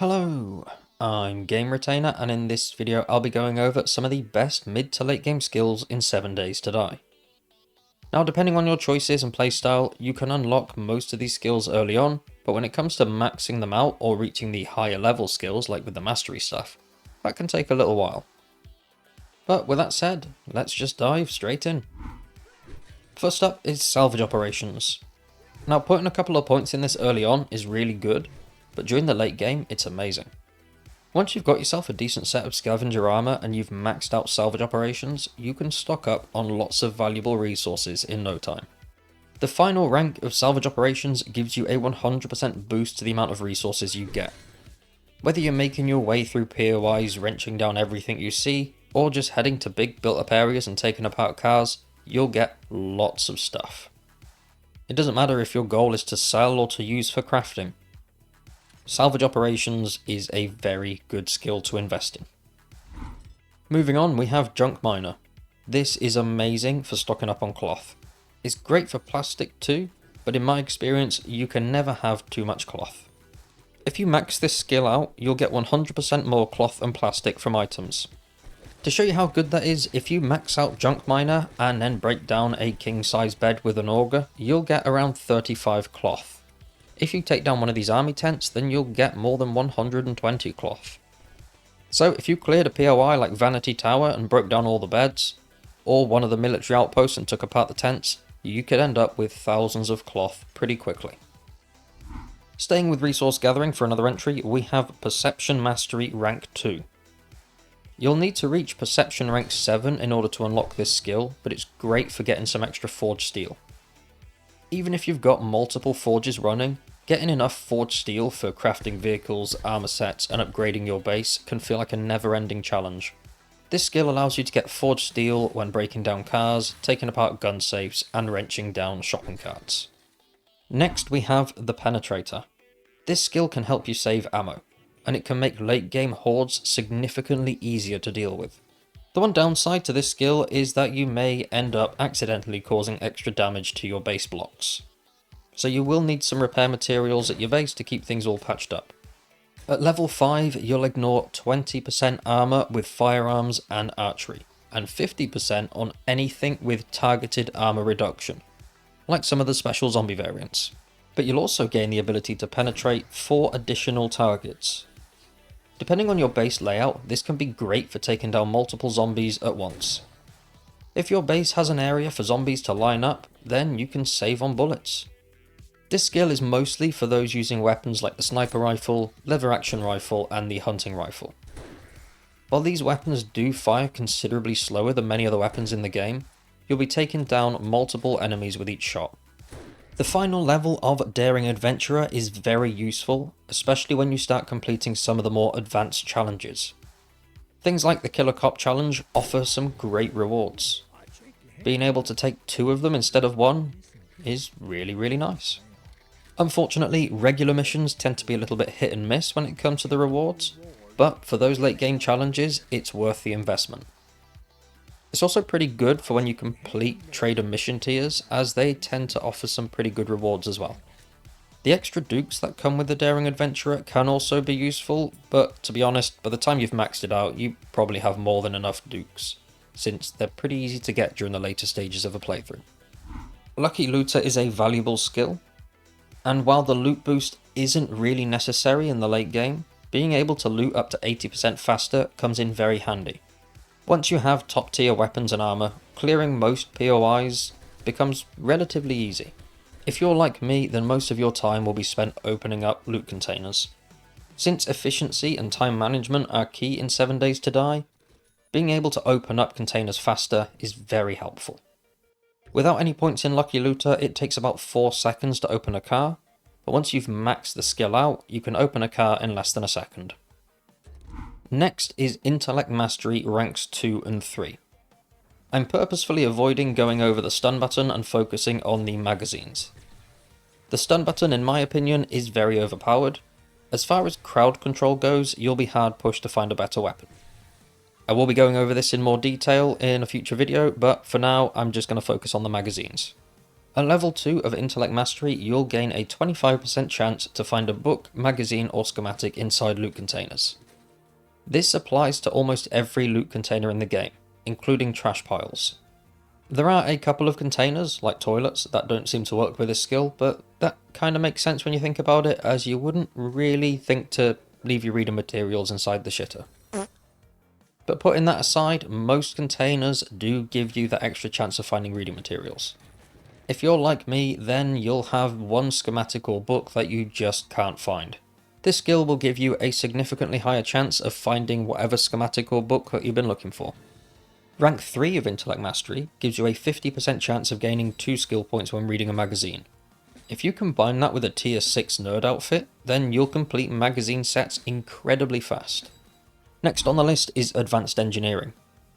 Hello, I'm Game Retainer, and in this video I'll be going over some of the best mid to late game skills in 7 Days to Die. Now, depending on your choices and playstyle, you can unlock most of these skills early on, but when it comes to maxing them out or reaching the higher level skills like with the mastery stuff, that can take a little while. But with that said, let's just dive straight in. First up is Salvage Operations. Now, putting a couple of points in this early on is really good, but during the late game, it's amazing. Once you've got yourself a decent set of scavenger armor and you've maxed out salvage operations, you can stock up on lots of valuable resources in no time. The final rank of salvage operations gives you a 100% boost to the amount of resources you get. Whether you're making your way through POIs wrenching down everything you see, or just heading to big built up areas and taking apart cars, you'll get lots of stuff. It doesn't matter if your goal is to sell or to use for crafting. Salvage Operations is a very good skill to invest in. Moving on, we have Junk Miner. This is amazing for stocking up on cloth. It's great for plastic too, but in my experience, you can never have too much cloth. If you max this skill out, you'll get 100% more cloth and plastic from items. To show you how good that is, if you max out Junk Miner and then break down a king size bed with an auger, you'll get around 35 cloth. If you take down one of these army tents, then you'll get more than 120 cloth. So if you cleared a POI like Vanity Tower and broke down all the beds, or one of the military outposts and took apart the tents, you could end up with thousands of cloth pretty quickly. Staying with resource gathering for another entry, we have Perception Mastery Rank 2. You'll need to reach Perception Rank 7 in order to unlock this skill, but it's great for getting some extra forged steel. Even if you've got multiple forges running, getting enough forged steel for crafting vehicles, armor sets, and upgrading your base can feel like a never-ending challenge. This skill allows you to get forged steel when breaking down cars, taking apart gun safes, and wrenching down shopping carts. Next we have the Penetrator. This skill can help you save ammo, and it can make late game hordes significantly easier to deal with. The one downside to this skill is that you may end up accidentally causing extra damage to your base blocks. So you will need some repair materials at your base to keep things all patched up. At level 5, you'll ignore 20% armor with firearms and archery, and 50% on anything with targeted armor reduction, like some of the special zombie variants. But you'll also gain the ability to penetrate 4 additional targets. Depending on your base layout, this can be great for taking down multiple zombies at once. If your base has an area for zombies to line up, then you can save on bullets. This skill is mostly for those using weapons like the sniper rifle, lever action rifle, and the hunting rifle. While these weapons do fire considerably slower than many other weapons in the game, you'll be taking down multiple enemies with each shot. The final level of Daring Adventurer is very useful, especially when you start completing some of the more advanced challenges. Things like the Killer Cop challenge offer some great rewards. Being able to take 2 of them instead of 1 is really nice. Unfortunately, regular missions tend to be a little bit hit and miss when it comes to the rewards, but for those late game challenges, it's worth the investment. It's also pretty good for when you complete trade and mission tiers, as they tend to offer some pretty good rewards as well. The extra dukes that come with the Daring Adventurer can also be useful, but to be honest, by the time you've maxed it out, you probably have more than enough dukes, since they're pretty easy to get during the later stages of a playthrough. Lucky Looter is a valuable skill, and while the loot boost isn't really necessary in the late game, being able to loot up to 80% faster comes in very handy. Once you have top tier weapons and armor, clearing most POIs becomes relatively easy. If you're like me, then most of your time will be spent opening up loot containers. Since efficiency and time management are key in 7 Days to Die, being able to open up containers faster is very helpful. Without any points in Lucky Looter, it takes about 4 seconds to open a car, but once you've maxed the skill out, you can open a car in less than a second. Next is Intellect Mastery ranks 2 and 3. I'm purposefully avoiding going over the stun button and focusing on the magazines. The stun button, in my opinion, is very overpowered. As far as crowd control goes, you'll be hard pushed to find a better weapon. I will be going over this in more detail in a future video, but for now I'm just going to focus on the magazines. At level 2 of Intellect Mastery, you'll gain a 25% chance to find a book, magazine or schematic inside loot containers. This applies to almost every loot container in the game, including trash piles. There are a couple of containers, like toilets, that don't seem to work with this skill, but that kind of makes sense when you think about it, as you wouldn't really think to leave your reading materials inside the shitter. But putting that aside, most containers do give you that extra chance of finding reading materials. If you're like me, then you'll have one schematic or book that you just can't find. This skill will give you a significantly higher chance of finding whatever schematic or book that you've been looking for. Rank 3 of Intellect Mastery gives you a 50% chance of gaining 2 skill points when reading a magazine. If you combine that with a tier 6 nerd outfit, then you'll complete magazine sets incredibly fast. Next on the list is Advanced Engineering.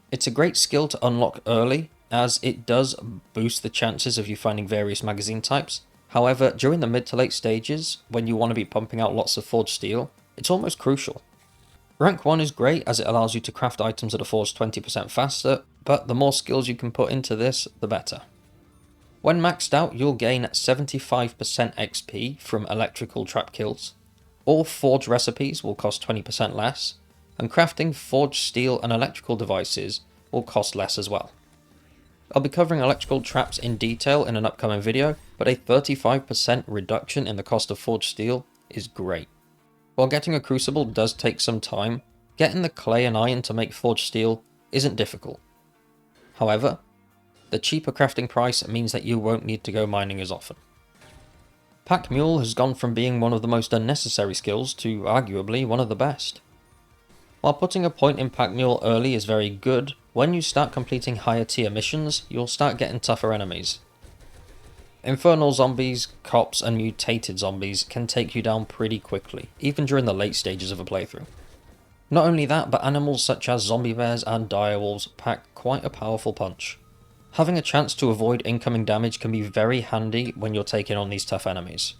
It's a great skill to unlock early, as it does boost the chances of you finding various magazine types. However, during the mid to late stages, when you want to be pumping out lots of forged steel, it's almost crucial. Rank 1 is great as it allows you to craft items that are forged 20% faster, but the more skills you can put into this, the better. When maxed out, you'll gain 75% XP from electrical trap kills. All forged recipes will cost 20% less, and crafting forged steel and electrical devices will cost less as well. I'll be covering electrical traps in detail in an upcoming video, but a 35% reduction in the cost of forged steel is great. While getting a crucible does take some time, getting the clay and iron to make forged steel isn't difficult. However, the cheaper crafting price means that you won't need to go mining as often. Pack Mule has gone from being one of the most unnecessary skills to arguably one of the best. While putting a point in Pack Mule early is very good, when you start completing higher tier missions, you'll start getting tougher enemies. Infernal zombies, cops and mutated zombies can take you down pretty quickly, even during the late stages of a playthrough. Not only that, but animals such as zombie bears and direwolves pack quite a powerful punch. Having a chance to avoid incoming damage can be very handy when you're taking on these tough enemies.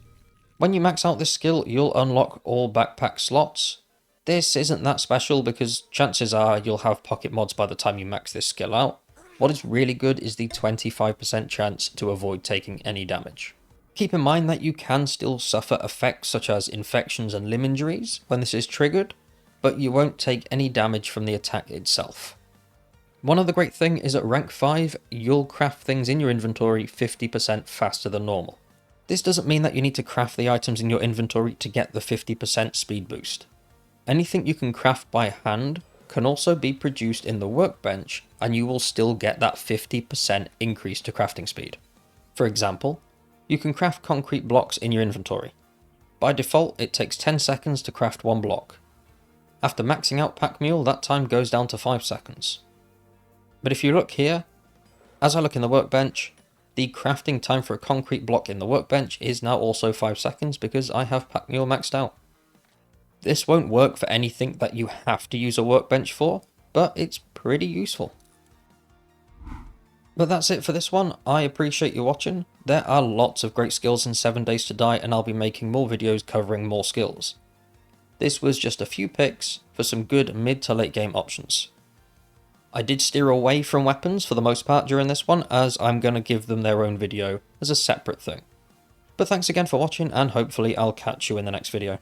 When you max out this skill, you'll unlock all backpack slots. This isn't that special because chances are you'll have pocket mods by the time you max this skill out. What is really good is the 25% chance to avoid taking any damage. Keep in mind that you can still suffer effects such as infections and limb injuries when this is triggered, but you won't take any damage from the attack itself. One other great thing is at rank 5, you'll craft things in your inventory 50% faster than normal. This doesn't mean that you need to craft the items in your inventory to get the 50% speed boost. Anything you can craft by hand can also be produced in the workbench, and you will still get that 50% increase to crafting speed. For example, you can craft concrete blocks in your inventory. By default, it takes 10 seconds to craft one block. After maxing out Pack Mule, that time goes down to 5 seconds. But if you look here, as I look in the workbench, the crafting time for a concrete block in the workbench is now also 5 seconds because I have Pack Mule maxed out. This won't work for anything that you have to use a workbench for, but it's pretty useful. But that's it for this one. I appreciate you watching. There are lots of great skills in 7 Days to Die, and I'll be making more videos covering more skills. This was just a few picks for some good mid to late game options. I did steer away from weapons for the most part during this one, as I'm going to give them their own video as a separate thing. But thanks again for watching, and hopefully I'll catch you in the next video.